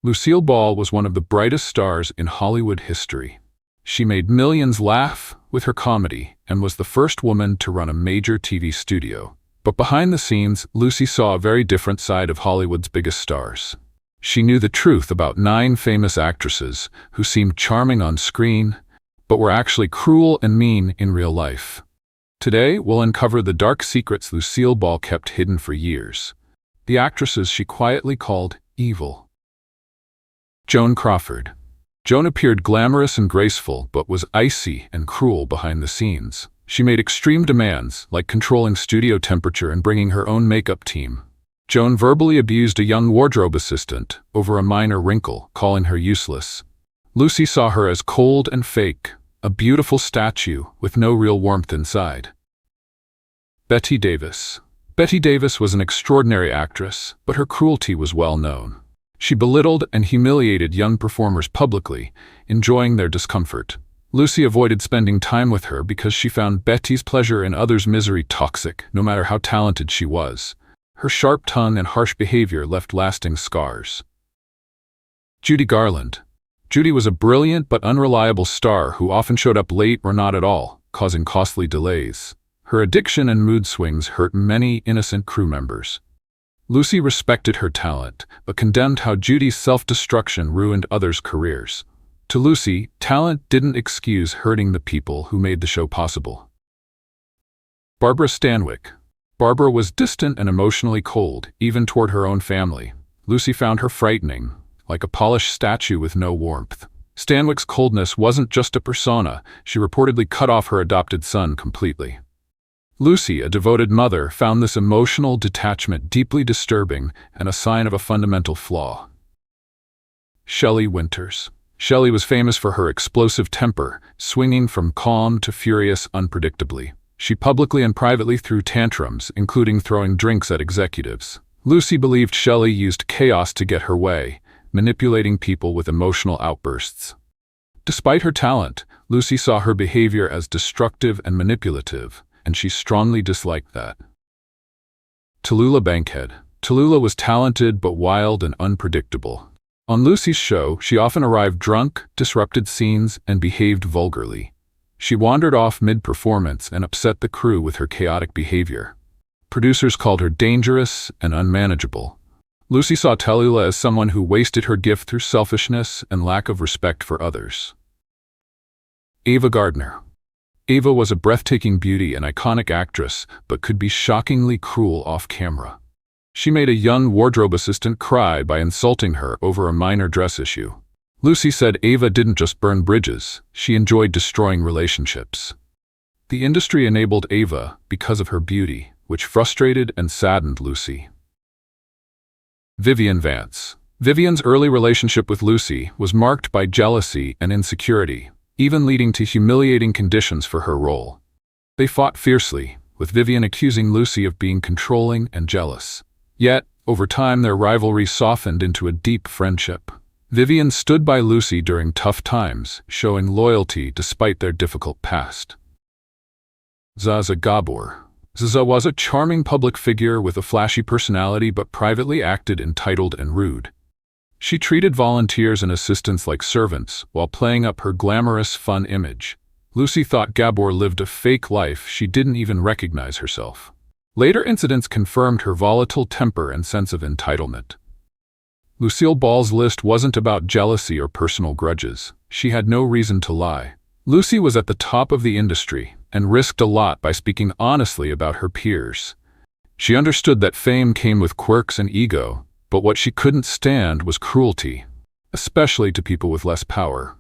Lucille Ball was one of the brightest stars in Hollywood history. She made millions laugh with her comedy and was the first woman to run a major TV studio. But behind the scenes, Lucy saw a very different side of Hollywood's biggest stars. She knew the truth about 9 famous actresses who seemed charming on screen, but were actually cruel and mean in real life. Today, we'll uncover the dark secrets Lucille Ball kept hidden for years. The actresses she quietly called evil. Joan Crawford. Joan appeared glamorous and graceful, but was icy and cruel behind the scenes. She made extreme demands, like controlling studio temperature and bringing her own makeup team. Joan verbally abused a young wardrobe assistant over a minor wrinkle, calling her useless. Lucy saw her as cold and fake, a beautiful statue with no real warmth inside. Bette Davis. Bette Davis was an extraordinary actress, but her cruelty was well known. She belittled and humiliated young performers publicly, enjoying their discomfort. Lucy avoided spending time with her because she found Betty's pleasure in others' misery toxic, no matter how talented she was. Her sharp tongue and harsh behavior left lasting scars. Judy Garland. Judy was a brilliant but unreliable star who often showed up late or not at all, causing costly delays. Her addiction and mood swings hurt many innocent crew members. Lucy respected her talent, but condemned how Judy's self-destruction ruined others' careers. To Lucy, talent didn't excuse hurting the people who made the show possible. Barbara Stanwyck. Barbara was distant and emotionally cold, even toward her own family. Lucy found her frightening, like a polished statue with no warmth. Stanwyck's coldness wasn't just a persona, she reportedly cut off her adopted son completely. Lucy, a devoted mother, found this emotional detachment deeply disturbing and a sign of a fundamental flaw. Shelley Winters. Shelley was famous for her explosive temper, swinging from calm to furious unpredictably. She publicly and privately threw tantrums, including throwing drinks at executives. Lucy believed Shelley used chaos to get her way, manipulating people with emotional outbursts. Despite her talent, Lucy saw her behavior as destructive and manipulative, and she strongly disliked that. Tallulah Bankhead. Tallulah was talented but wild and unpredictable. On Lucy's show, she often arrived drunk, disrupted scenes, and behaved vulgarly. She wandered off mid-performance and upset the crew with her chaotic behavior. Producers called her dangerous and unmanageable. Lucy saw Tallulah as someone who wasted her gift through selfishness and lack of respect for others. Ava Gardner. Ava was a breathtaking beauty and iconic actress, but could be shockingly cruel off-camera. She made a young wardrobe assistant cry by insulting her over a minor dress issue. Lucy said Ava didn't just burn bridges, she enjoyed destroying relationships. The industry enabled Ava because of her beauty, which frustrated and saddened Lucy. Vivian Vance. Vivian's early relationship with Lucy was marked by jealousy and insecurity, even leading to humiliating conditions for her role. They fought fiercely, with Vivian accusing Lucy of being controlling and jealous. Yet, over time their rivalry softened into a deep friendship. Vivian stood by Lucy during tough times, showing loyalty despite their difficult past. Zsa Zsa Gabor. Zsa was a charming public figure with a flashy personality but privately acted entitled and rude. She treated volunteers and assistants like servants, while playing up her glamorous, fun image. Lucy thought Gabor lived a fake life she didn't even recognize herself. Later incidents confirmed her volatile temper and sense of entitlement. Lucille Ball's list wasn't about jealousy or personal grudges. She had no reason to lie. Lucy was at the top of the industry and risked a lot by speaking honestly about her peers. She understood that fame came with quirks and ego, but what she couldn't stand was cruelty, especially to people with less power.